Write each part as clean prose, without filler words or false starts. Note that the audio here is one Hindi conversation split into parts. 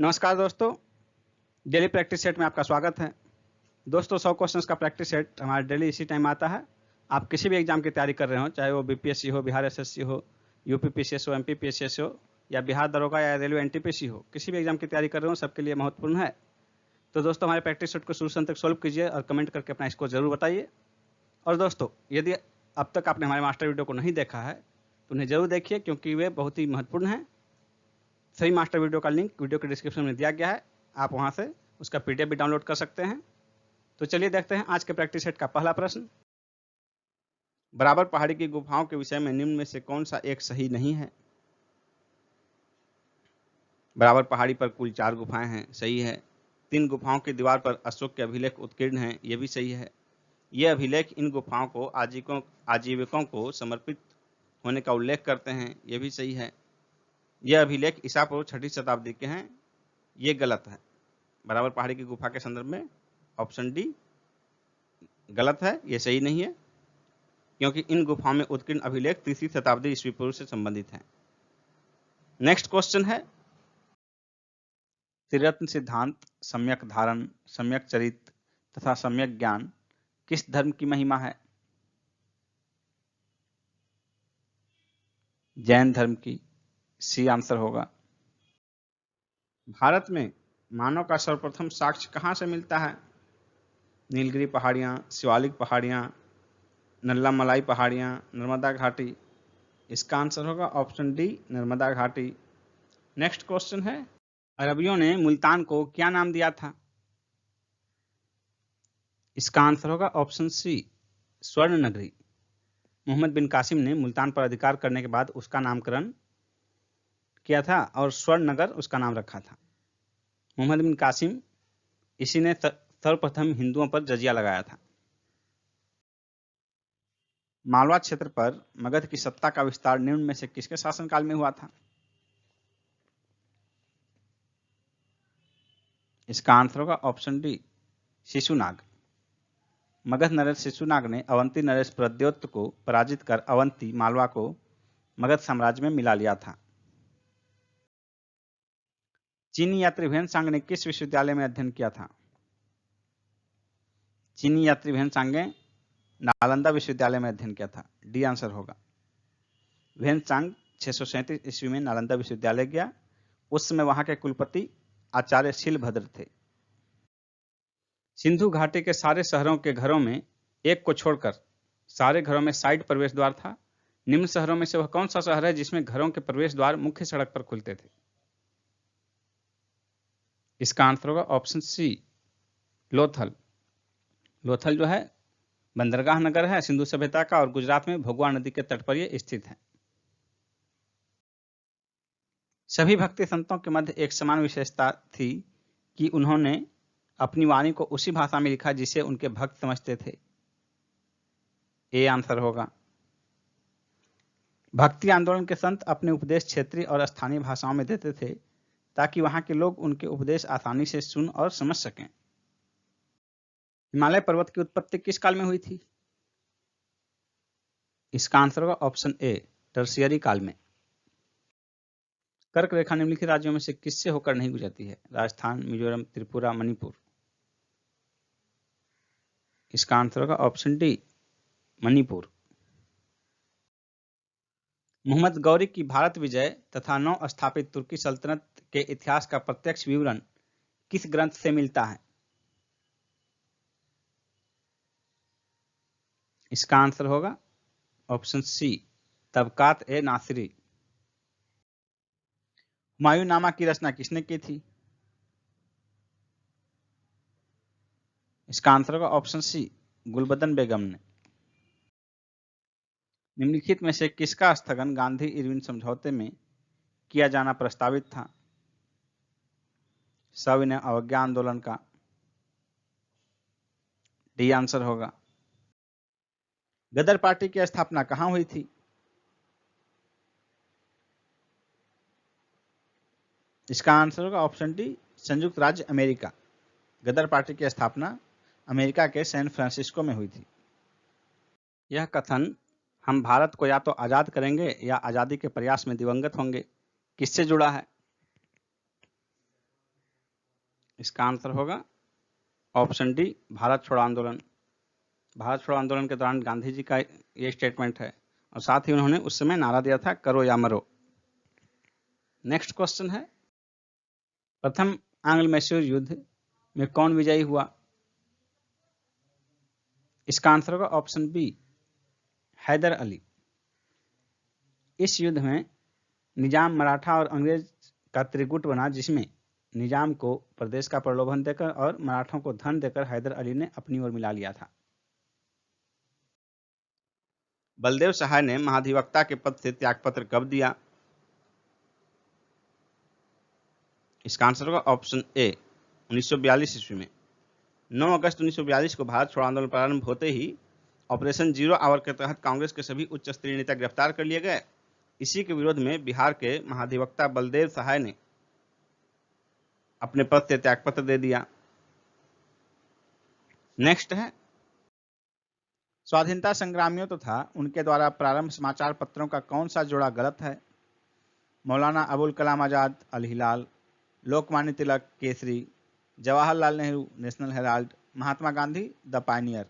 नमस्कार दोस्तों, डेली प्रैक्टिस सेट में आपका स्वागत है। दोस्तों 100 क्वेश्चंस का प्रैक्टिस सेट हमारा डेली इसी टाइम आता है। आप किसी भी एग्जाम की तैयारी कर रहे हो, चाहे वो बीपीएससी हो, बिहार एसएससी हो, यूपी पीसीएस हो, एमपी पीसीएस हो या बिहार दरोगा या रेलवे एनटीपीसी हो, किसी भी एग्जाम की तैयारी कर रहे हो, सबके लिए महत्वपूर्ण है। तो दोस्तों हमारे प्रैक्टिस सेट को शुरू से अंत तक सॉल्व कीजिए और कमेंट करके अपना स्कोर जरूर बताइए। और दोस्तों यदि अब तक आपने हमारे मास्टर वीडियो को नहीं देखा है तो उन्हें जरूर देखिए, क्योंकि वे बहुत ही महत्वपूर्ण हैं। सही मास्टर वीडियो का लिंक वीडियो के डिस्क्रिप्शन में दिया गया है, आप वहां से उसका पीडीएफ भी डाउनलोड कर सकते हैं। तो चलिए देखते हैं आज के प्रैक्टिस सेट का पहला प्रश्न। बराबर पहाड़ी की गुफाओं के विषय में निम्न में से कौन सा एक सही नहीं है? बराबर पहाड़ी पर कुल 4 गुफाएं हैं, सही है। 3 गुफाओं की दीवार पर अशोक के अभिलेख उत्कीर्ण हैं, यह भी सही है। ये अभिलेख इन गुफाओं को आजीविकों को समर्पित होने का उल्लेख करते हैं, यह भी सही है। यह अभिलेख ईसा पूर्व 6वीं शताब्दी के हैं, ये गलत है। बराबर पहाड़ी की गुफा के संदर्भ में ऑप्शन डी गलत है, यह सही नहीं है, क्योंकि इन गुफाओं में उत्कीर्ण अभिलेख 3वीं शताब्दी ईस्वी पूर्व से संबंधित हैं। नेक्स्ट क्वेश्चन है, त्रिरत्न सिद्धांत, सम्यक धारण, सम्यक चरित तथा सम्यक ज्ञान किस धर्म की महिमा है? जैन धर्म की, सी आंसर होगा। भारत में मानव का सर्वप्रथम साक्ष्य कहां से मिलता है? नीलगिरी पहाड़ियां, शिवालिक पहाड़ियां, नल्लामलाई पहाड़ियां, नर्मदा घाटी। इसका आंसर होगा ऑप्शन डी, नर्मदा घाटी। नेक्स्ट क्वेश्चन है, अरबियों ने मुल्तान को क्या नाम दिया था? इसका आंसर होगा ऑप्शन सी, स्वर्ण नगरी। मोहम्मद बिन कासिम ने मुल्तान पर अधिकार करने के बाद उसका नामकरण किया था और स्वर्ण नगर उसका नाम रखा था। मोहम्मद बिन कासिम इसी ने सर्वप्रथम हिंदुओं पर जजिया लगाया था। मालवा क्षेत्र पर मगध की सत्ता का विस्तार निम्न में से किसके शासनकाल में हुआ था? इसका आंसर होगा ऑप्शन डी, शिशुनाग। मगध नरेश शिशुनाग ने अवंती नरेश प्रद्योत को पराजित कर अवंती मालवा को मगध साम्राज्य में मिला लिया था। चीनी यात्री भेनसांग ने किस विश्वविद्यालय में अध्ययन किया था? चीनी यात्री भेनसांग ने नालंदा विश्वविद्यालय में अध्ययन किया था, डी आंसर होगा। भेनसांग 637 ईस्वी में नालंदा विश्वविद्यालय गया। उस समय वहां के कुलपति आचार्य शीलभद्र थे। सिंधु घाटी के सारे शहरों के घरों में एक को छोड़कर सारे घरों में साइड प्रवेश द्वार था। निम्न शहरों में से वह कौन सा शहर है जिसमें घरों के प्रवेश द्वार मुख्य सड़क पर खुलते थे? इसका आंसर होगा ऑप्शन सी, लोथल। लोथल जो है बंदरगाह नगर है सिंधु सभ्यता का, और गुजरात में भोगवा नदी के तट पर यह स्थित है। सभी भक्ति संतों के मध्य एक समान विशेषता थी कि उन्होंने अपनी वाणी को उसी भाषा में लिखा जिसे उनके भक्त समझते थे, ए आंसर होगा। भक्ति आंदोलन के संत अपने उपदेश क्षेत्रीय और स्थानीय भाषाओं में देते थे ताकि वहां के लोग उनके उपदेश आसानी से सुन और समझ सकें। हिमालय पर्वत की उत्पत्ति किस काल में हुई थी? इसका आंसर होगा ऑप्शन ए, टर्शियरी काल में। कर्क रेखा निम्नलिखित राज्यों में से किससे होकर नहीं गुजरती है? राजस्थान, मिजोरम, त्रिपुरा, मणिपुर। इसका आंसर होगा ऑप्शन डी, मणिपुर। मोहम्मद गौरी की भारत विजय तथा नव स्थापित तुर्की सल्तनत के इतिहास का प्रत्यक्ष विवरण किस ग्रंथ से मिलता है? इसका आंसर होगा ऑप्शन सी, तबकात ए नासिरी। हुमायूंनामा की रचना किसने की थी? इसका आंसर होगा ऑप्शन सी, गुलबदन बेगम ने। निम्नलिखित में से किसका स्थगन गांधी इरविन समझौते में किया जाना प्रस्तावित था? सविनय अवज्ञा आंदोलन का, डी आंसर होगा। गदर पार्टी की स्थापना कहां हुई थी? इसका आंसर होगा ऑप्शन डी, संयुक्त राज्य अमेरिका। गदर पार्टी की स्थापना अमेरिका के सैन फ्रांसिस्को में हुई थी। यह कथन हम भारत को या तो आजाद करेंगे या आजादी के प्रयास में दिवंगत होंगे किससे जुड़ा है? इसका आंसर होगा ऑप्शन डी, भारत छोड़ो आंदोलन। भारत छोड़ो आंदोलन के दौरान गांधी जी का ये स्टेटमेंट है और साथ ही उन्होंने उस समय नारा दिया था, करो या मरो। नेक्स्ट क्वेश्चन है, प्रथम आंग्ल मैसूर युद्ध में कौन विजयी हुआ? इसका आंसर होगा ऑप्शन बी, हैदर अली। इस युद्ध में निजाम मराठा और अंग्रेज का त्रिगुट बना, जिसमें निजाम को प्रदेश का प्रलोभन देकर और मराठों को धन देकर हैदर अली ने अपनी ओर मिला लिया था। बलदेव सहाय ने महाधिवक्ता के पद से त्यागपत्र कब दिया? इसका आंसर होगा ऑप्शन ए, 1942 ईस्वी में। 9 अगस्त 1942 को भारत छोड़ो आंदोलन प्रारंभ होते ही ऑपरेशन जीरो आवर के तहत कांग्रेस के सभी उच्च स्तरीय नेता गिरफ्तार कर लिए गए। इसी के विरोध में बिहार के महाधिवक्ता बलदेव सहाय ने अपने पद से त्यागपत्र दे दिया। नेक्स्ट है, स्वाधीनता संग्रामियों तथा उनके द्वारा प्रारंभ समाचार पत्रों का कौन सा जोड़ा गलत है? Maulana Abul Kalam Azad Al Hilal, Lokmanya Tilak Kesari, Jawaharlal Nehru National Herald, Mahatma Gandhi the Pioneer.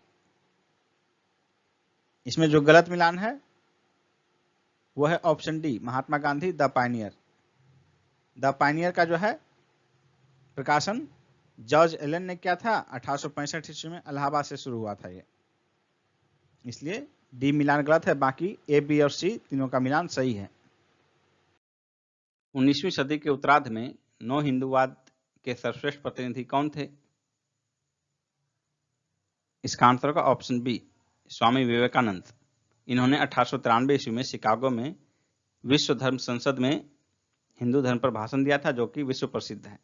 इसमें जो गलत मिलान है वो है option D, Mahatma Gandhi the Pioneer. The Pioneer का जो है प्रकाशन जॉर्ज एलन ने किया था 1865 ईस्वी में, इलाहाबाद से शुरू हुआ था ये, इसलिए डी मिलान गलत है। बाकी ए, बी और सी तीनों का मिलान सही है। 19वीं सदी के उत्तरार्ध में नौ हिंदूवाद के सर्वश्रेष्ठ प्रतिनिधि कौन थे? इसका आंसर होगा ऑप्शन बी, स्वामी विवेकानंद। इन्होंने 1893 ईस्वी में शिकागो में विश्व धर्म संसद में हिंदू धर्म पर भाषण दिया था, जो कि विश्व प्रसिद्ध है।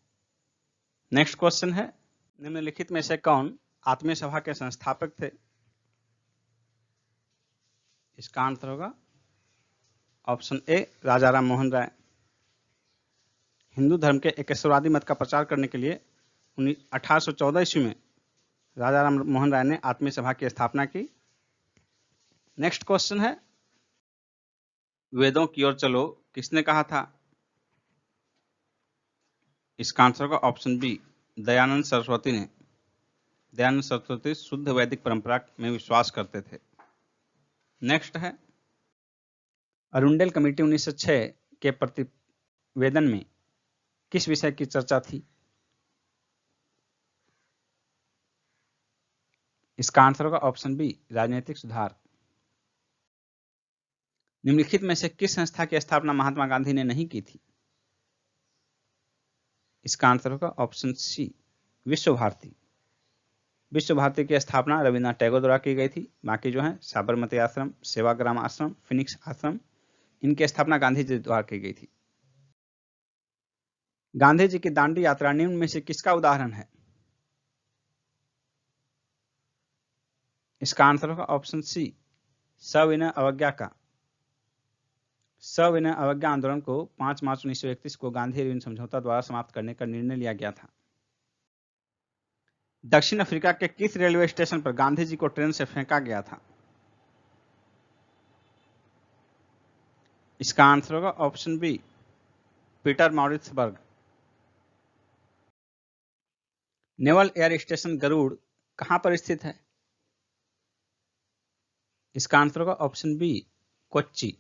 नेक्स्ट क्वेश्चन है, निम्नलिखित में से कौन आत्मीय सभा के संस्थापक थे? इसका आंसर होगा ऑप्शन ए, राजा राम मोहन राय। हिंदू धर्म के एकेश्वरवादी मत का प्रचार करने के लिए 1814 ईस्वी में राजा राम मोहन राय ने आत्मीय सभा की स्थापना की। नेक्स्ट क्वेश्चन है, वेदों की ओर चलो किसने कहा था? इसका आंसर होगा ऑप्शन बी, दयानंद सरस्वती ने। दयानंद सरस्वती शुद्ध वैदिक परंपरा में विश्वास करते थे। नेक्स्ट है, अरुंडेल कमेटी 1906 के प्रतिवेदन में किस विषय की चर्चा थी? इसका आंसर होगा ऑप्शन बी, राजनीतिक सुधार। निम्नलिखित में से किस संस्था की स्थापना महात्मा गांधी ने नहीं की थी? इसका आंसर होगा ऑप्शन सी, विश्व भारती। विश्व भारती की स्थापना रविन्द्रनाथ टैगोर द्वारा की गई थी। बाकी जो है साबरमती आश्रम, सेवाग्राम आश्रम, फिनिक्स आश्रम, इनकी स्थापना गांधी जी द्वारा की गई थी। गांधी जी की दांडी यात्रा निम्न में से किसका उदाहरण है? इसका आंसर होगा ऑप्शन सी, सविनय अवज्ञा का। सविनय अवज्ञा आंदोलन को 5 मार्च 1931 को गांधी इरविन समझौता द्वारा समाप्त करने का निर्णय लिया गया था। दक्षिण अफ्रीका के किस रेलवे स्टेशन पर गांधी जी को ट्रेन से फेंका गया था? इसका आंसर होगा option B, Pietermaritzburg. Naval air station Garuda कहां पर स्थित है? इसका आंसर होगा ऑप्शन बी, कोच्चि।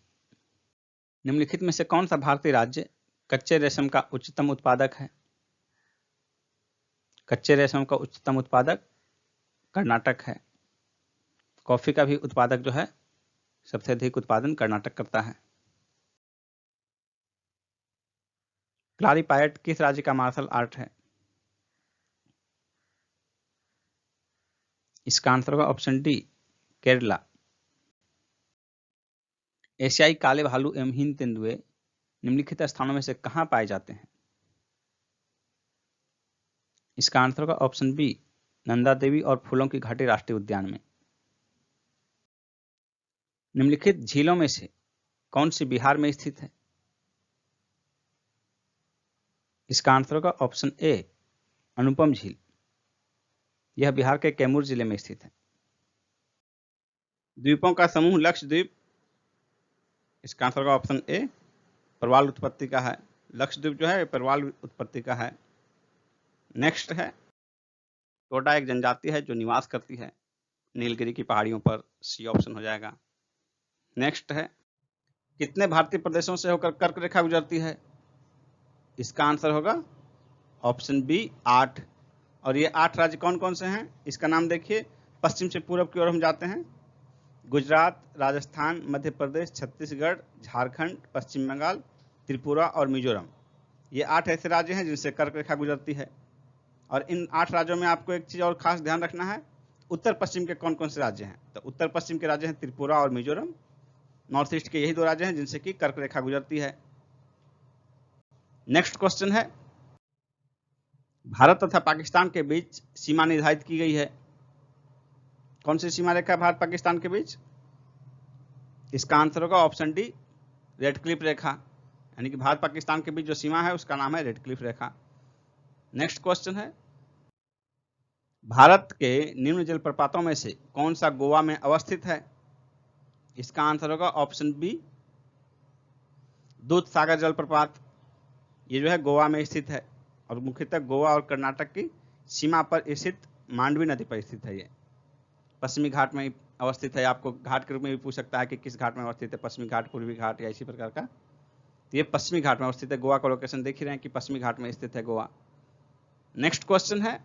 निम्नलिखित में से कौन सा भारतीय राज्य कच्चे रेशम का उच्चतम उत्पादक है? कच्चे रेशम का उच्चतम उत्पादक कर्नाटक है। कॉफी का भी उत्पादक जो है सबसे अधिक उत्पादन कर्नाटक करता है। क्लारीपायट किस राज्य का मार्शल आर्ट है? इसका आंसर होगा ऑप्शन डी, केरला। एशियाई काले भालू एवं हिंद तेंदुए निम्नलिखित स्थानों में से कहां पाए जाते हैं? इसका आंसर होगा ऑप्शन बी, नंदा देवी और फूलों की घाटी राष्ट्रीय उद्यान में। निम्नलिखित झीलों में से कौन सी बिहार में स्थित है? इसका आंसर होगा ऑप्शन ए, अनुपम झील। यह बिहार के कैमूर जिले में स्थित है। द्वीपों का समूह लक्षद्वीप, इसका आंसर होगा ऑप्शन ए, प्रवाल उत्पत्ति का है। लक्षद्वीप जो है प्रवाल उत्पत्ति का है। नेक्स्ट है टोडा एक जनजाति है जो निवास करती है नीलगिरी की पहाड़ियों पर, सी ऑप्शन हो जाएगा। नेक्स्ट है कितने भारतीय प्रदेशों से होकर कर्क रेखा गुजरती है? इसका आंसर होगा ऑप्शन बी 8। और ये 8 राज्य कौन कौन से हैं इसका नाम देखिए। पश्चिम से पूर्व की ओर हम जाते हैं, गुजरात, राजस्थान, मध्य प्रदेश, छत्तीसगढ़, झारखंड, पश्चिम बंगाल, त्रिपुरा और मिजोरम। ये 8 ऐसे राज्य हैं जिनसे कर्क रेखा गुजरती है। और इन 8 राज्यों में आपको एक चीज और खास ध्यान रखना है, उत्तर पश्चिम के कौन कौन से राज्य हैं? तो उत्तर पश्चिम के राज्य हैं त्रिपुरा और मिजोरम। नॉर्थ ईस्ट के यही 2 राज्य हैं जिनसे कि कर्क रेखा गुजरती है। नेक्स्ट क्वेश्चन है भारत तथा पाकिस्तान के बीच सीमा निर्धारित की गई है। कौन सी सीमा रेखा है भारत पाकिस्तान के बीच? इसका आंसर होगा ऑप्शन डी रेड क्लिफ रेखा, यानी कि भारत पाकिस्तान के बीच जो सीमा है उसका नाम है रेड क्लिफ रेखा। नेक्स्ट क्वेश्चन है भारत के निम्न जलप्रपातों में से कौन सा गोवा में अवस्थित है? इसका आंसर होगा ऑप्शन बी दूध सागर जलप्रपात। ये जो है गोवा में स्थित है और मुख्यतः गोवा और कर्नाटक की सीमा पर स्थित मांडवी नदी पर स्थित है। ये पश्चिमी घाट में अवस्थित है। आपको घाट के रूप में भी पूछ सकता है कि किस घाट में अवस्थित है, पश्चिमी घाट, पूर्वी घाट या इसी प्रकार का। तो ये पश्चिमी घाट में अवस्थित है। गोवा का लोकेशन देख ही रहे हैं कि पश्चिमी घाट में स्थित है गोवा। नेक्स्ट क्वेश्चन है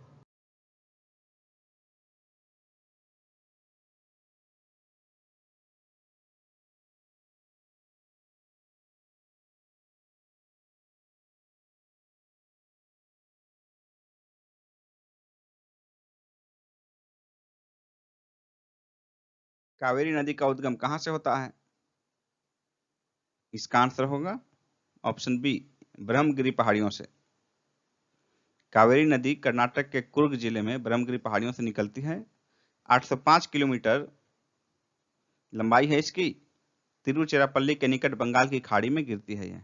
कावेरी नदी का उद्गम कहां से होता है? इसका आंसर होगा ऑप्शन बी ब्रह्मगिरी पहाड़ियों से। कावेरी नदी कर्नाटक के कुर्ग जिले में ब्रह्मगिरी पहाड़ियों से निकलती है। 805 किलोमीटर लंबाई है इसकी। तिरुचिरापल्ली के निकट बंगाल की खाड़ी में गिरती है यह।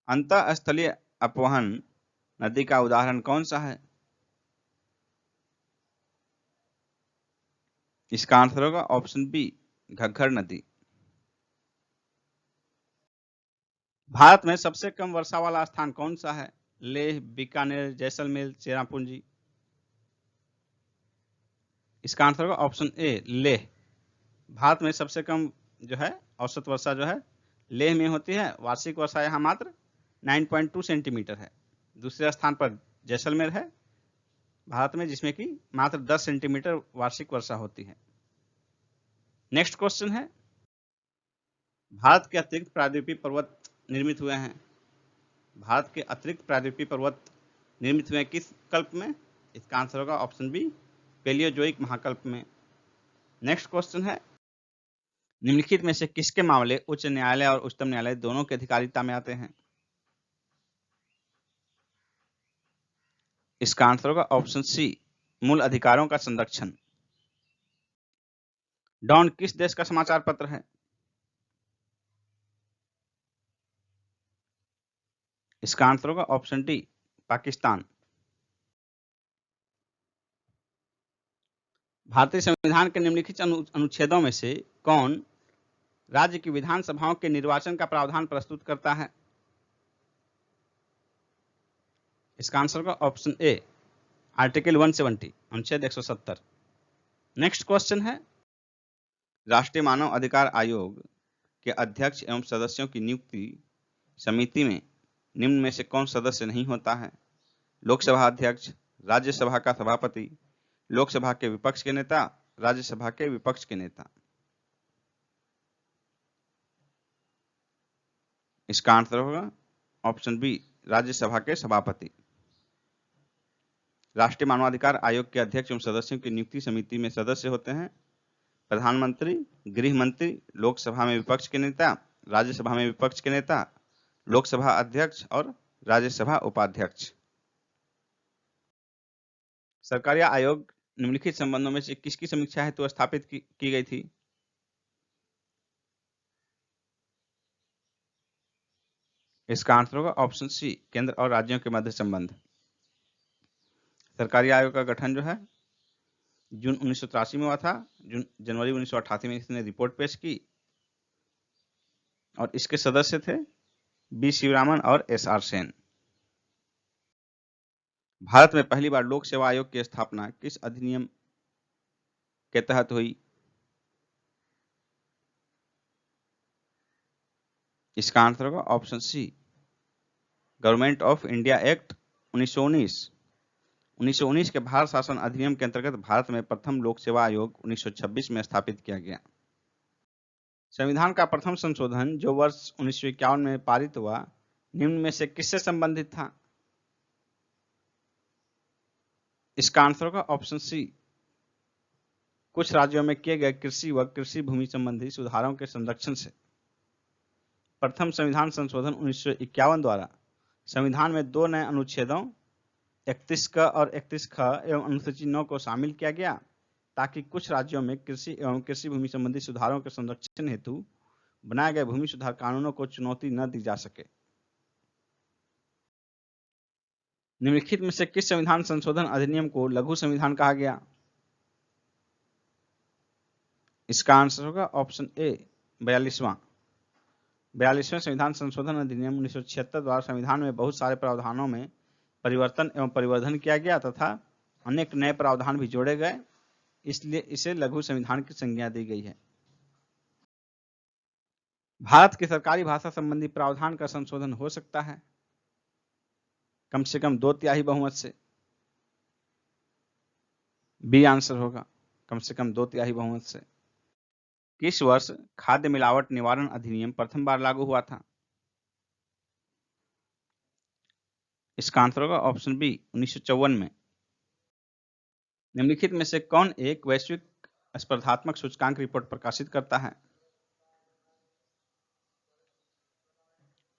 अंतःस्थलीय अपवहन नदी का उदाहरण कौन सा है? इसका आंसर होगा ऑप्शन बी घग्गर नदी। भारत में सबसे कम वर्षा वाला स्थान कौन सा है? लेह, बीकानेर, जैसलमेर, चेरापूंजी। इसका आंसर होगा ऑप्शन ए लेह। भारत में सबसे कम जो है औसत वर्षा जो है लेह में होती है। वार्षिक वर्षा यहाँ मात्र 9.2 सेंटीमीटर है। दूसरे स्थान पर जैसलमेर है भारत में, जिसमें कि मात्र 10 सेंटीमीटर वार्षिक वर्षा होती है। नेक्स्ट क्वेश्चन है भारत के अतिरिक्त प्रायद्वीपीय पर्वत निर्मित हुए हैं। भारत के अतिरिक्त प्रायद्वीपीय पर्वत निर्मित हुए किस कल्प में? इसका आंसर होगा ऑप्शन बी पेलियोजोइक महाकल्प में। नेक्स्ट क्वेश्चन है निम्नलिखित में से किसके मामले उच्च न्यायालय और उच्चतम न्यायालय दोनों की अधिकारिता में आते हैं? इसका आंसर होगा ऑप्शन सी मूल अधिकारों का संरक्षण। डॉन किस देश का समाचार पत्र है? इसका आंसर होगा ऑप्शन डी पाकिस्तान। भारतीय संविधान के निम्नलिखित अनुच्छेदों में से कौन राज्य की विधानसभाओं के निर्वाचन का प्रावधान प्रस्तुत करता है? इसका आंसर होगा ऑप्शन ए आर्टिकल 170 अनुच्छेद 170। नेक्स्ट क्वेश्चन है राष्ट्रीय मानव अधिकार आयोग के अध्यक्ष एवं सदस्यों की नियुक्ति समिति में निम्न में से कौन सदस्य नहीं होता है? लोकसभा अध्यक्ष, राज्यसभा का सभापति, लोकसभा के विपक्ष के नेता, राज्यसभा के विपक्ष के नेता। इसका आंसर होगा ऑप्शन बी राज्यसभा के सभापति। राष्ट्रीय मानवाधिकार आयोग के अध्यक्ष एवं सदस्यों की नियुक्ति समिति में सदस्य होते हैं प्रधानमंत्री, गृह मंत्री, लोकसभा में विपक्ष के नेता, राज्यसभा में विपक्ष के नेता, लोकसभा अध्यक्ष और राज्यसभा उपाध्यक्ष। सरकारी आयोग निम्नलिखित संबंधों में से किसकी समीक्षा हेतु स्थापित की गई थी? इसका आंसर होगा ऑप्शन सी केंद्र और राज्यों के मध्य संबंध। सरकारी आयोग का गठन जो है जून 1983 में हुआ था। जनवरी 1988 में इसने रिपोर्ट पेश की और इसके सदस्य थे बी शिवरामन और एस आर सेन। भारत में पहली बार लोक सेवा आयोग की स्थापना किस अधिनियम के तहत हुई? इसका आंसर होगा option C, government of India act 1919। 1919 के भारत शासन अधिनियम के अंतर्गत भारत में प्रथम लोक सेवा आयोग 1926 में स्थापित किया गया। संविधान का प्रथम संशोधन जो वर्ष 1951 में पारित हुआ, निम्न में से किससे संबंधित था? इसका आंसर होगा ऑप्शन सी, कुछ राज्यों में किए गए कृषि व कृषि भूमि संबंधी सुधारों के संरक्षण से। प्रथम संविधान संशोधन 1951 द्वारा संविधान में 2 नए अनुच्छेदों 31 क और 31 ख एवं अनुसूची 9 को शामिल किया गया, ताकि कुछ राज्यों में कृषि एवं कृषि भूमि संबंधी सुधारों के संरक्षण हेतु बनाए गए भूमि सुधार कानूनों को चुनौती न दी जा सके। निम्नलिखित में से किस संविधान संशोधन अधिनियम को लघु संविधान कहा गया? इसका आंसर होगा ऑप्शन ए, 42वां। 42वें संविधान संशोधन अधिनियम 1976 द्वारा संविधान में बहुत सारे प्रावधानों में परिवर्तन एवं परिवर्धन किया गया तथा अनेक नए प्रावधान भी जोड़े गए, इसलिए इसे लघु संविधान की संज्ञा दी गई है। भारत की सरकारी भाषा संबंधी प्रावधान का संशोधन हो सकता है कम से कम 2/3 बहुमत से। बी आंसर होगा कम से कम 2/3 बहुमत से। किस वर्ष खाद्य मिलावट निवारण अधिनियम प्रथम बार लागू हुआ था? इसका आंसर होगा ऑप्शन बी, 1954 में। निम्नलिखित में से कौन एक वैश्विक स्पर्धात्मक सूचकांक रिपोर्ट प्रकाशित करता है?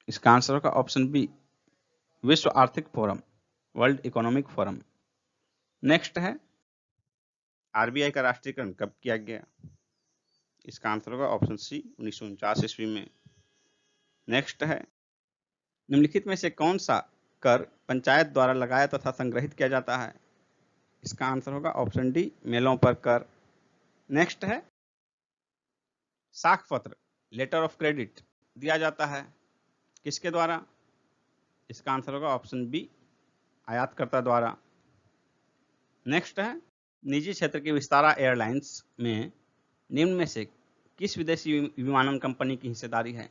इसका आंसर होगा ऑप्शन बी, विश्व आर्थिक forum, world economic forum. Next है, आरबीआई का राष्ट्रीयकरण कब किया गया? इसका आंसर होगा ऑप्शन सी, 1949 ईस्वी में। नेक्स्ट है, निम्नलिखित में से कौन सा कर पंचायत द्वारा लगाया तथा संग्रहित किया जाता है? इसका आंसर होगा ऑप्शन डी, मेलों पर कर। नेक्स्ट है, साख पत्र, लेटर ऑफ क्रेडिट दिया जाता है किसके द्वारा? इसका आंसर होगा ऑप्शन बी, आयातकर्ता द्वारा। नेक्स्ट है, निजी क्षेत्र की विस्तारा एयरलाइंस में निम्न में से किस विदेशी विमानन कंपनी की हिस्सेदारी है?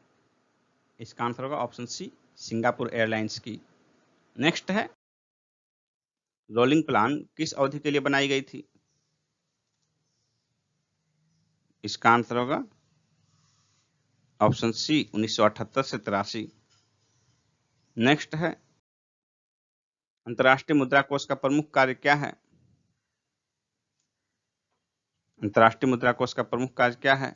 इसका आंसर होगा ऑप्शन सी, सिंगापुर एयरलाइंस की। नेक्स्ट है, रोलिंग प्लान किस अवधि के लिए बनाई गई थी? इसका आंसर होगा ऑप्शन सी, 1978 से 83। नेक्स्ट है, अंतर्राष्ट्रीय मुद्रा कोष का प्रमुख कार्य क्या है? अंतर्राष्ट्रीय मुद्रा कोष का प्रमुख कार्य क्या है?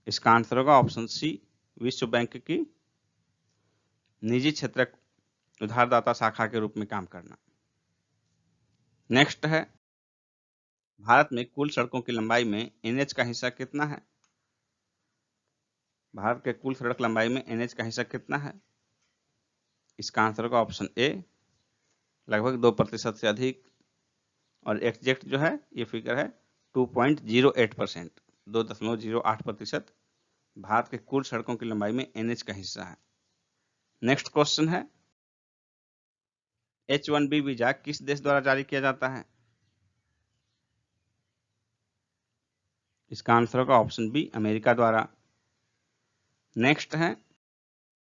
इसका आंसर होगा ऑप्शन सी, विश्व बैंक की निजी क्षेत्र उधारदाता शाखा के रूप में काम करना। नेक्स्ट है, भारत में कुल सड़कों की लंबाई में एनएच का हिस्सा कितना है? भारत के कुल सड़क लंबाई में एनएच का हिस्सा कितना है? इसका आंसर होगा ऑप्शन ए, लगभग 2% से अधिक, और एग्जैक्ट जो है ये फिगर है 2.08%, 2.08% भारत के कुल सड़कों की लंबाई में एनएच का हिस्सा है। नेक्स्ट क्वेश्चन है, H1B वीजा किस देश द्वारा जारी किया जाता है? इसका आंसर होगा ऑप्शन बी, अमेरिका द्वारा। नेक्स्ट है,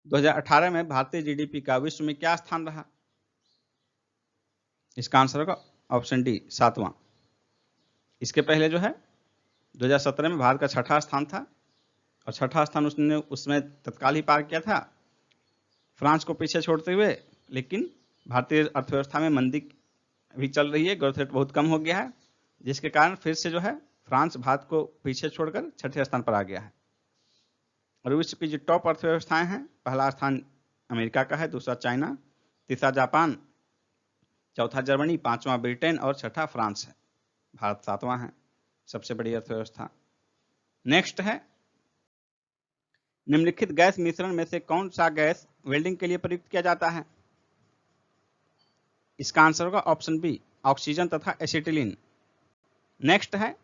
2018 में भारतीय जीडीपी का विश्व में क्या स्थान रहा? इसका आंसर होगा ऑप्शन डी, 7वां। इसके पहले जो है 2017 में भारत का 6ठा स्थान था, और 6ठा स्थान उसमें तत्काल ही पार किया था फ्रांस को पीछे छोड़ते हुए। लेकिन भारतीय अर्थव्यवस्था में मंदी भी चल रही है, ग्रोथ रेट बहुत कम हो गया है, जिसके कारण फिर से जो है फ्रांस भारत को पीछे छोड़कर 6ठे स्थान पर आ गया है। और विश्व की जो टॉप अर्थव्यवस्थाएं हैं, पहला स्थान अमेरिका का है, दूसरा चाइना, तीसरा जापान, चौथा जर्मनी, पांचवां ब्रिटेन और 6ठा फ्रांस है। भारत 7वां है, सबसे बड़ी अर्थव्यवस्था। नेक्स्ट है, निम्नलिखित गैस मिश्रण में से कौन सा गैस वेल्डिंग के लिए प्रयुक्त किया जाता है? इसका आंसर होगा ऑप्शन बी, ऑक्सीजन तथा एसिटिलीन। नेक्स्ट है,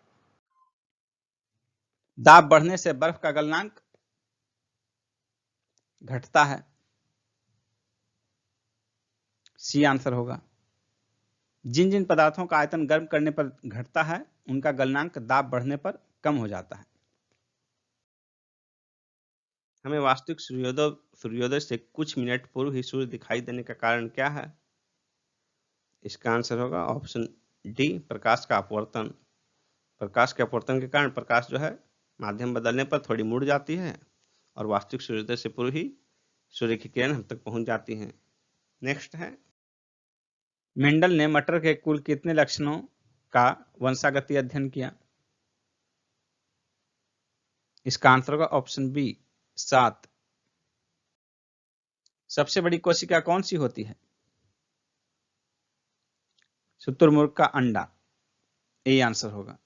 दाब बढ़ने से बर्फ का गलनांक घटता है। सी आंसर होगा। जिन जिन पदार्थों का आयतन गर्म करने पर घटता है उनका गलनांक दाब बढ़ने पर कम हो जाता है। हमें वास्तविक सूर्योदय से कुछ मिनट पूर्व ही सूर्य दिखाई देने का कारण क्या है? इसका आंसर होगा ऑप्शन डी, प्रकाश का अपवर्तन। प्रकाश के अपवर्तन के कारण प्रकाश जो है माध्यम बदलने पर थोड़ी मुड़ जाती है और वास्तविक सूर्योदय से पूर्व ही सूर्य की किरण हम तक पहुंच जाती हैं। नेक्स्ट है, मेंडल ने मटर के कुल कितने लक्षणों का वंशागति अध्ययन किया? इसका आंसर होगा ऑप्शन बी, 7। सबसे बड़ी कोशिका कौन सी होती है? शुतुरमुर्ग का अंडा, यही आंसर होगा।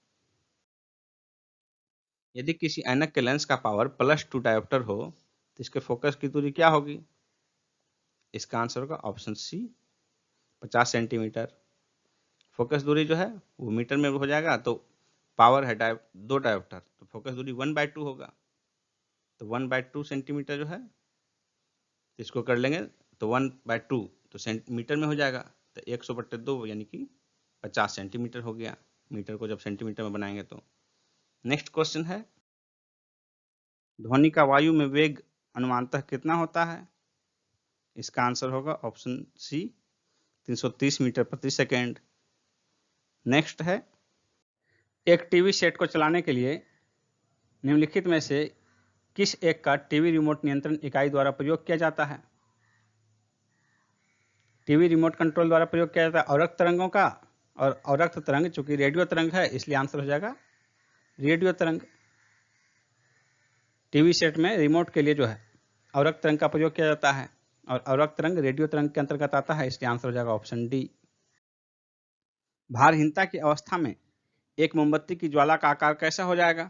यदि किसी ऐनक के लेंस का पावर +2 डायोप्टर हो तो इसके फोकस की दूरी क्या होगी? इसका आंसर होगा ऑप्शन सी, 50 सेंटीमीटर। फोकस दूरी जो है वो मीटर में हो जाएगा, तो पावर है 2 डायोप्टर, तो फोकस दूरी 1/2 होगा, तो 1/2 सेंटीमीटर जो है इसको कर लेंगे तो 1/2 तो सेंटीमीटर में हो जाएगा, तो 100/2 यानी कि 50 सेंटीमीटर हो गया, मीटर को जब सेंटीमीटर में बनाएंगे तो। नेक्स्ट क्वेश्चन है, ध्वनि का वायु में वेग अनुमानतः कितना होता है? इसका आंसर होगा ऑप्शन सी, 330 मीटर प्रति सेकेंड। नेक्स्ट है, एक टीवी सेट को चलाने के लिए निम्नलिखित में से किस एक का टीवी रिमोट नियंत्रण इकाई द्वारा प्रयोग किया जाता है? टीवी रिमोट कंट्रोल द्वारा प्रयोग किया जाता है अवरक्त तरंगों का, और अवरक्त तरंग चूंकि रेडियो तरंग है इसलिए आंसर हो जाएगा रेडियो तरंग। टीवी सेट में रिमोट के लिए जो है अवरक्त तरंग का प्रयोग किया जाता है और अवरक्त तरंग रेडियो तरंग के अंतर्गत आता है, इसलिए आंसर हो जाएगा ऑप्शन डी। भारहीनता की अवस्था में एक मोमबत्ती की ज्वाला का आकार कैसा हो जाएगा?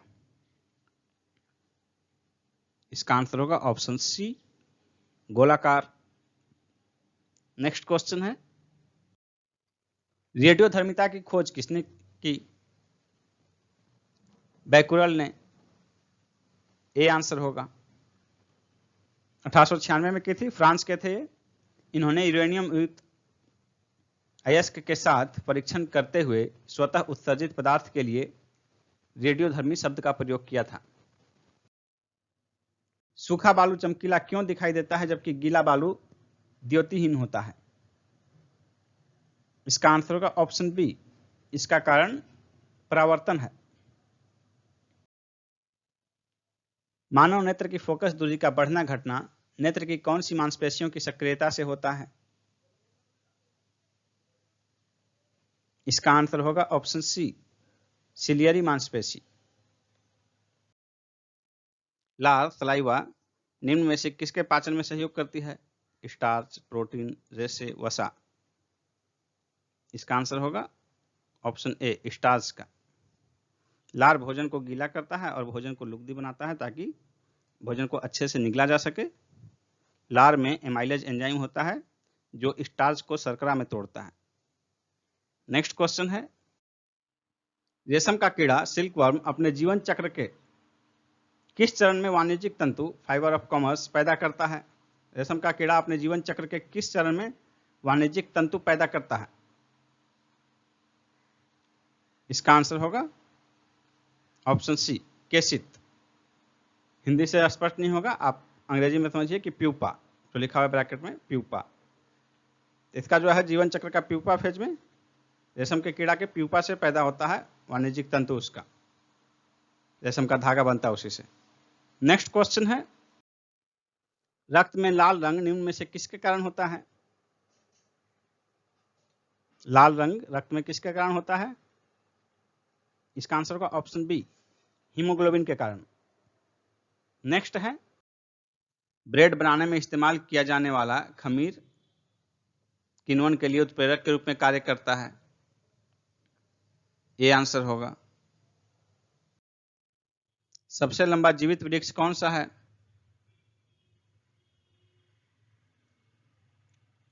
इसका आंसर होगा ऑप्शन सी, गोलाकार। नेक्स्ट क्वेश्चन है, रेडियोधर्मिता की खोज किसने की? बैकुरल ने, ए आंसर होगा। 1896 में की थी, फ्रांस के थे। इन्होंने यूरेनियम युक्त अयस्क के साथ परीक्षण करते हुए स्वतः उत्सर्जित पदार्थ के लिए रेडियोधर्मी शब्द का प्रयोग किया था। सूखा बालू चमकीला क्यों दिखाई देता है जबकि गीला बालू द्योतिहीन होता है? इसका आंसर होगा ऑप्शन बी, इसका कारण परावर्तन है। मानव नेत्र की फोकस दूरी का बढ़ना घटना नेत्र की कौन सी मांसपेशियों की सक्रियता से होता है? इसका आंसर होगा ऑप्शन सी, सिलियरी मांसपेशी। लार सलाइवा निम्न में से किसके पाचन में सहयोग करती है? स्टार्च, प्रोटीन, रेशे, वसा। इसका आंसर होगा ऑप्शन ए, स्टार्च का। लार भोजन को गीला करता है और भोजन को लुगदी बनाता है ताकि भोजन को अच्छे से निगला जा सके। लार में एमाइलेज एंजाइम होता है जो स्टार्च को शर्करा में तोड़ता है। नेक्स्ट क्वेश्चन है, रेशम का कीड़ा सिल्कवर्म अपने जीवन चक्र के किस चरण में वाणिज्यिक तंतु फाइबर ऑफ कॉमर्स पैदा करता है? रेशम का कीड़ा अपने जीवन चक्र के किस चरण में वाणिज्यिक तंतु पैदा करता है? इसका आंसर होगा ऑप्शन सी, केसित। हिंदी से स्पष्ट नहीं होगा, आप अंग्रेजी में समझिए कि प्यूपा, तो लिखा हुआ ब्रैकेट में प्यूपा। इसका जो है जीवन चक्र का प्यूपा फेज में रेशम के कीड़ा के प्यूपा से पैदा होता है वाणिज्यिक तंतु, उसका रेशम का धागा बनता है उसी से। नेक्स्ट क्वेश्चन है, रक्त में लाल रंग निम्न में से किसके कारण होता है? लाल रंग रक्त में किसके कारण होता है? इसका आंसर होगा ऑप्शन बी, हीमोग्लोबिन के कारण। नेक्स्ट है, ब्रेड बनाने में इस्तेमाल किया जाने वाला खमीर किण्वन के लिए उत्प्रेरक के रूप में कार्य करता है, ये आंसर होगा। सबसे लंबा जीवित वृक्ष कौन सा है?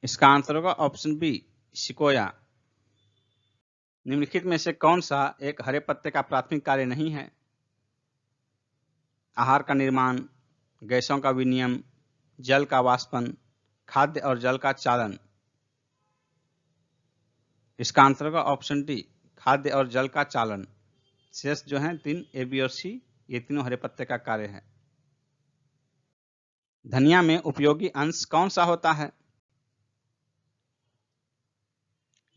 इसका आंसर होगा ऑप्शन बी, सिकोया। निम्नलिखित में से कौन सा एक हरे पत्ते का प्राथमिक कार्य नहीं है? आहार का निर्माण, गैसों का विनिमय, जल का वाष्पन, खाद्य और जल का चालन। इसका आंसर होगा ऑप्शन डी, खाद्य और जल का चालन। शेष जो है 3 ए, बी और सी, ये तीनों हरे पत्ते का कार्य है। धनिया में उपयोगी अंश कौन सा होता है?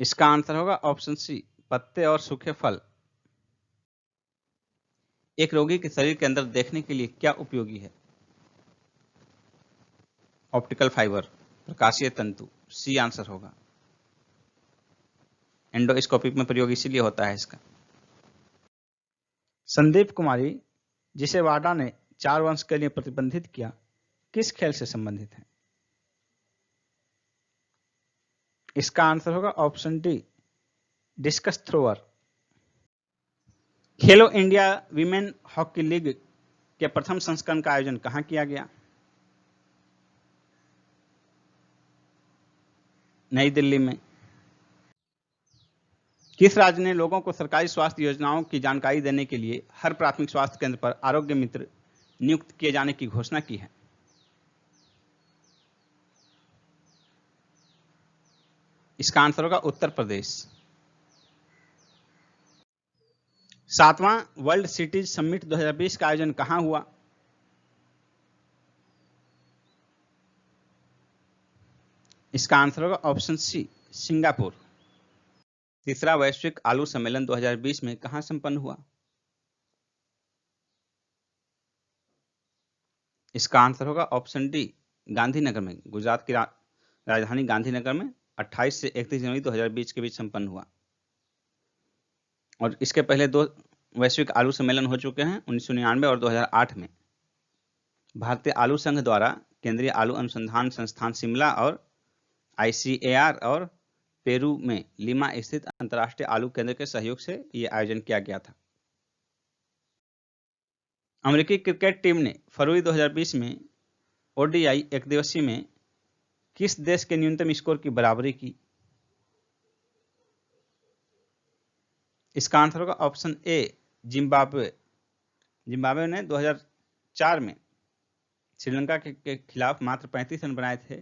इसका आंसर होगा ऑप्शन सी, पत्ते और सूखे फल। एक रोगी के शरीर के अंदर देखने के लिए क्या उपयोगी है? ऑप्टिकल फाइबर, प्रकाशीय तंतु, सी आंसर होगा। एंडोस्कोपी में प्रयोग इसीलिए होता है इसका। संदीप कुमारी, जिसे वाडा ने 4 वर्ष के लिए प्रतिबंधित किया, किस खेल से संबंधित है? इसका आंसर होगा ऑप्शन डी, डिस्कस थ्रोअर। खेलो इंडिया वीमेन हॉकी लीग के प्रथम संस्करण का आयोजन कहां किया गया? नई दिल्ली में। किस राज्य ने लोगों को सरकारी स्वास्थ्य योजनाओं की जानकारी देने के लिए हर प्राथमिक स्वास्थ्य केंद्र पर आरोग्य मित्र नियुक्त किए जाने की घोषणा की है? इसका आंसर होगा Uttar Pradesh. 7वां world cities summit 2020 का आयोजन कहां हुआ? इसका आंसर होगा ऑप्शन सी, सिंगापुर। तीसरा वैश्विक आलू सम्मेलन 2020 में कहां संपन्न हुआ? इसका आंसर होगा ऑप्शन डी, गांधीनगर में। गुजरात की राजधानी गांधीनगर में 28 से 31 जनवरी 2020 के बीच संपन्न हुआ। और इसके पहले 2 वैश्विक आलू सम्मेलन हो चुके हैं, 1999 और 2008 में। भारतीय आलू संघ द्वारा केंद्रीय आलू अनुसंधान संस्थान शिमला और ICAR और पेरू में लीमा स्थित अंतर्राष्ट्रीय आलू केंद्र के सहयोग से यह आयोजन किया गया था। अमेरिकी क्रिकेट टीम ने फरवरी 2020 में ODI एक दिवसीय में किस देश के न्यूनतम स्कोर की बराबरी की? इसका आंसर होगा ऑप्शन ए, जिम्बाब्वे। जिम्बाब्वे ने 2004 में श्रीलंका के खिलाफ मात्र 35 रन बनाए थे।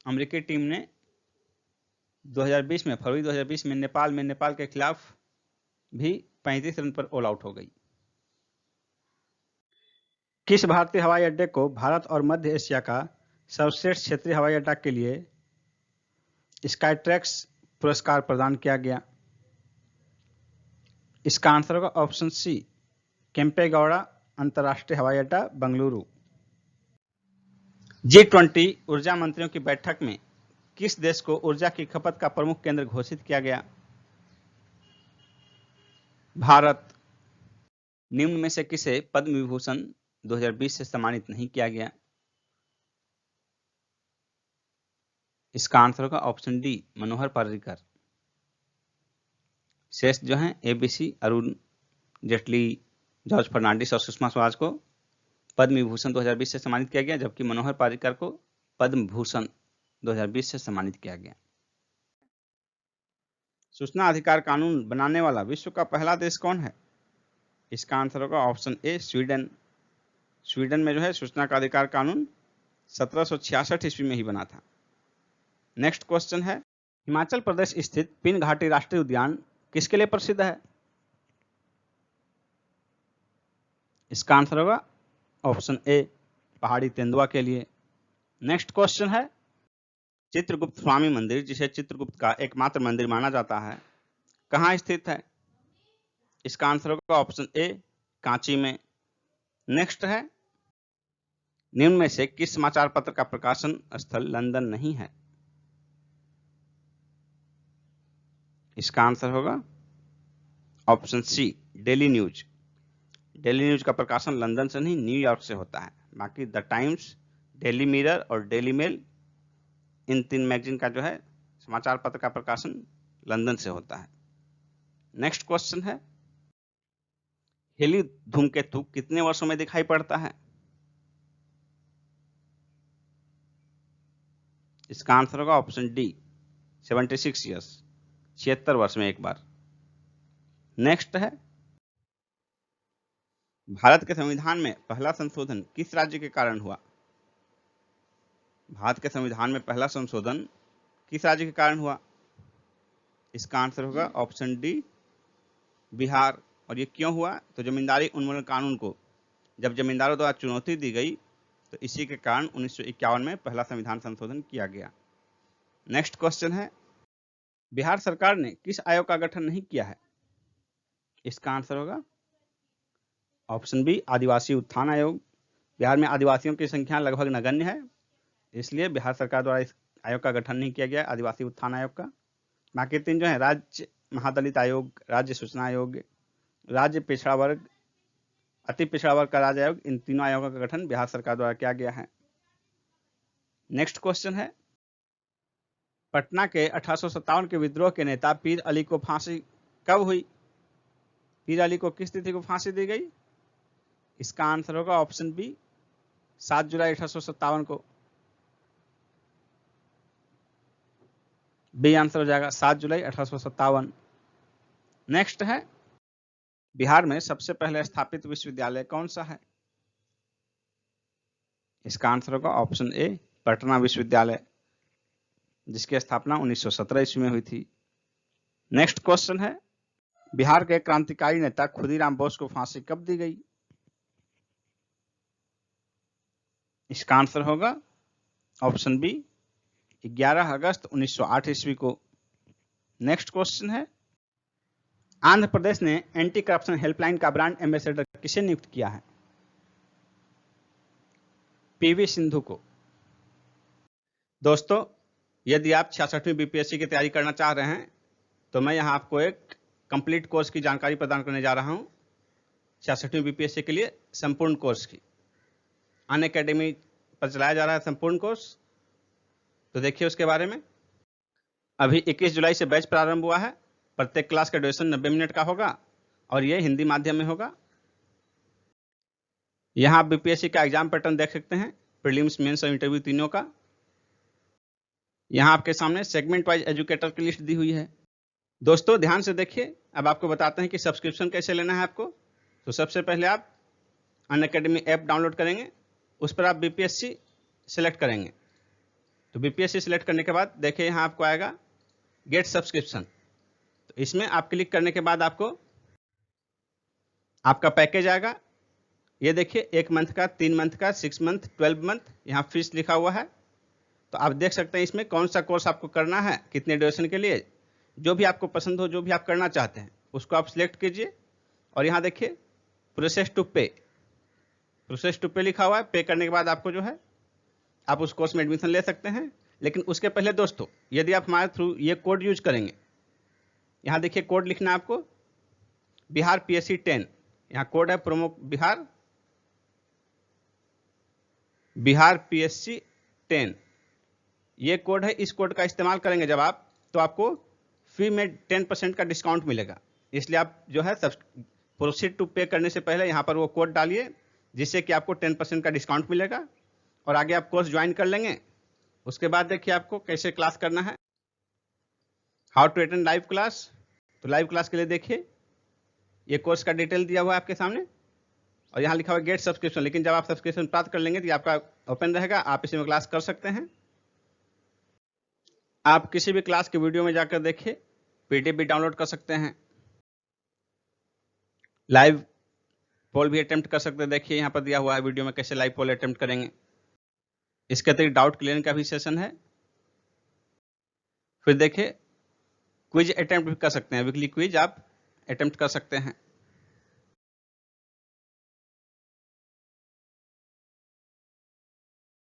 अमेरिकी टीम ने 2020 में, फरवरी 2020 में नेपाल के खिलाफ भी 35 रन पर ऑल आउट हो गई। किस भारतीय हवाई अड्डे को भारत और मध्य एशिया का सर्वश्रेष्ठ क्षेत्रीय हवाई अड्डा के लिए स्काईट्रैक्स पुरस्कार प्रदान किया गया? इसका आंसर होगा ऑप्शन सी, केम्पेगौड़ा अंतर्राष्ट्रीय हवाई अड्डा, बेंगलुरु। G20 ऊर्जा मंत्रियों की बैठक में किस देश को ऊर्जा की खपत का प्रमुख केंद्र घोषित किया गया? भारत। निम्न में से किसे पद्म विभूषण 2020 से सम्मानित नहीं किया गया? इसका आंसर होगा ऑप्शन डी, मनोहर पर्रिकर। शेष जो हैं ABC, अरुण जेटली, जॉर्ज फर्नांडिस और सुषमा स्वराज को पद्म विभूषण 2020 से सम्मानित किया गया, जबकि मनोहर पर्रिकर को पद्म भूषण 2020 से सम्मानित किया गया। सूचना अधिकार कानून बनाने वाला विश्व का पहला देश कौन है? इसका आंसर होगा ऑप्शन ए, स्वीडन। स्वीडन में जो है सूचना का अधिकार कानून 1766 ईस्वी में ही बना था। नेक्स्ट क्वेश्चन है, हिमाचल प्रदेश स्थित पिन घाटी राष्ट्रीय उद्यान किसके लिए प्रसिद्ध है? इसका आंसर होगा ऑप्शन ए, पहाड़ी तेंदुआ के लिए। नेक्स्ट क्वेश्चन है, चित्रगुप्त स्वामी मंदिर, जिसे चित्रगुप्त का एकमात्र मंदिर माना जाता है, कहाँ स्थित है? इसका आंसर होगा ऑप्शन ए, कांची में। नेक्स्ट है, निम्न में से किस समाचार पत्र का प्रकाशन स्थल लंदन नहीं है? इसका आंसर होगा option C, daily news. Daily news का प्रकाशन लंदन से नहीं, न्यूयॉर्क से होता है। बाकी द टाइम्स, डेली मिरर और डेली मेल, इन 3 मैगजीन का जो है समाचार पत्र का प्रकाशन लंदन से होता है। नेक्स्ट क्वेश्चन है, हेली धूमकेतु कितने वर्षों में दिखाई पड़ता है? इसका आंसर होगा ऑप्शन डी, 76 ईयर्स, 76 वर्ष में एक बार। नेक्स्ट है, भारत के संविधान में पहला संशोधन किस राज्य के कारण हुआ? भारत के संविधान में पहला संशोधन किस राज्य के कारण हुआ? इसका आंसर होगा ऑप्शन डी बिहार। और ये क्यों हुआ? तो जमींदारी उन्मूलन कानून को जब जमींदारों द्वारा चुनौती दी गई तो इसी के कारण 1951 में पहला संविधान संशोधन किया गया। नेक्स्ट क्वेश्चन है, बिहार सरकार ने किस आयोग का गठन नहीं किया है? इसका आंसर होगा ऑप्शन बी आदिवासी उत्थान आयोग। बिहार में आदिवासियों की संख्या लगभग नगण्य है, इसलिए बिहार सरकार द्वारा इस आयोग का गठन नहीं किया गया, आदिवासी उत्थान आयोग का। बाकी तीन जो है, राज्य महादलित आयोग, राज्य सूचना आयोग, राज्य पिछड़ा वर्ग, अति पिछड़ा वर्ग का राज्य आयोग, इन तीनों आयोगों का गठन बिहार सरकार द्वारा किया गया है। नेक्स्ट क्वेश्चन है, पटना के 1857 के विद्रोह के नेता पीर अली को फांसी कब हुई? पीर अली को किस तिथि को फांसी दी गई? इसका आंसर होगा ऑप्शन बी 7 जुलाई 1857 को। बी आंसर हो जाएगा 7 जुलाई 1857। नेक्स्ट है, बिहार में सबसे पहले स्थापित विश्वविद्यालय कौन सा है? इसका आंसर होगा ऑप्शन ए पटना विश्वविद्यालय, जिसकी स्थापना 1917 ईस्वी में हुई थी। नेक्स्ट क्वेश्चन है, बिहार के क्रांतिकारी नेता खुदीराम बोस को फांसी कब दी गई? इसका आंसर होगा ऑप्शन बी 11 अगस्त 1908 ईस्वी को। नेक्स्ट क्वेश्चन है, आंध्र प्रदेश ने एंटी करप्शन हेल्पलाइन का ब्रांड एम्बेसडर किसे नियुक्त किया है? पीवी सिंधु को। दोस्तों, यदि आप 66वीं बीपीएससी की तैयारी करना चाह रहे हैं तो मैं यहां आपको एक कंप्लीट कोर्स की जानकारी प्रदान करने जा रहा हूं, 66वीं बीपीएससी के लिए संपूर्ण कोर्स की। अनअकैडमी पर चलाया जा रहा है संपूर्ण कोर्स, तो देखिए उसके बारे में। अभी 21 जुलाई से बैच प्रारंभ हुआ है। प्रत्येक क्लास का ड्यूरेशन 90 मिनट का होगा और ये हिंदी माध्यम में होगा। यहां आप बीपीएससी का एग्जाम पैटर्न देख सकते हैं, प्रीलिम्स, मेंस और इंटरव्यू तीनों का। यहां आपके सामने सेगमेंट वाइज एजुकेटर की लिस्ट दी हुई है। दोस्तों ध्यान से देखिए, अब आपको बताते हैं कि सब्सक्रिप्शन कैसे लेना है आपको। तो सबसे पहले आप अनअकैडमी ऐप डाउनलोड करेंगे, उस पर आप बीपीएससी सिलेक्ट करेंगे। तो बीपीएससी सिलेक्ट करने के बाद देखिए यहाँ आपको आएगा गेट सब्सक्रिप्शन। तो इसमें आप क्लिक करने के बाद आपको आपका पैकेज आएगा। ये देखिए 1 मंथ का, 3 मंथ का, 6 मंथ, 12 मंथ, यहाँ फीस लिखा हुआ है। तो आप देख सकते हैं इसमें कौन सा कोर्स आपको करना है, कितने ड्यूरेशन के लिए। जो भी आपको पसंद हो, जो भी आप करना चाहते हैं उसको आप सिलेक्ट कीजिए। और यहाँ देखिए प्रोसेस टू पे, प्रोसेस टू पे लिखा हुआ है। पे करने के बाद आपको जो है आप उस कोर्स में एडमिशन ले सकते हैं। लेकिन उसके पहले दोस्तों, यदि आप हमारे थ्रू ये कोड यूज करेंगे, यहाँ देखिए कोड लिखना है आपको, बिहार पीएससी 10। यहाँ कोड है प्रोमो बिहार पीएससी 10, ये कोड है। इस कोड का इस्तेमाल करेंगे जब आप, तो आपको फी में 10% का डिस्काउंट मिलेगा। इसलिए आप जो है प्रोसीड टू पे करने से पहले यहाँ पर वो कोड डालिए, जिससे कि आपको 10% का डिस्काउंट मिलेगा और आगे आप कोर्स ज्वाइन कर लेंगे। उसके बाद देखिए आपको कैसे क्लास करना है, how to attend live class. तो लाइव क्लास के लिए देखिए ये कोर्स का डिटेल दिया हुआ है आपके सामने और यहाँ लिखा हुआ है गेट सब्सक्रिप्शन। लेकिन जब आप सब्सक्रिप्शन प्राप्त कर लेंगे तो आपका ओपन रहेगा, आप इसी में क्लास कर सकते हैं। आप किसी भी क्लास के वीडियो में जाकर देखिए, पीडीएफ भी डाउनलोड कर सकते हैं, लाइव पोल भी अटेम्प्ट कर सकते हैं। देखिए यहाँ पर दिया हुआ है वीडियो में कैसे लाइव पोल अटेम्प्ट करेंगे। इसके अतिरिक्त डाउट क्लियर का भी सेशन है। फिर देखिए क्विज अटेम्प्ट भी कर सकते हैं, वीकली क्विज आप अटेम्प्ट कर सकते हैं।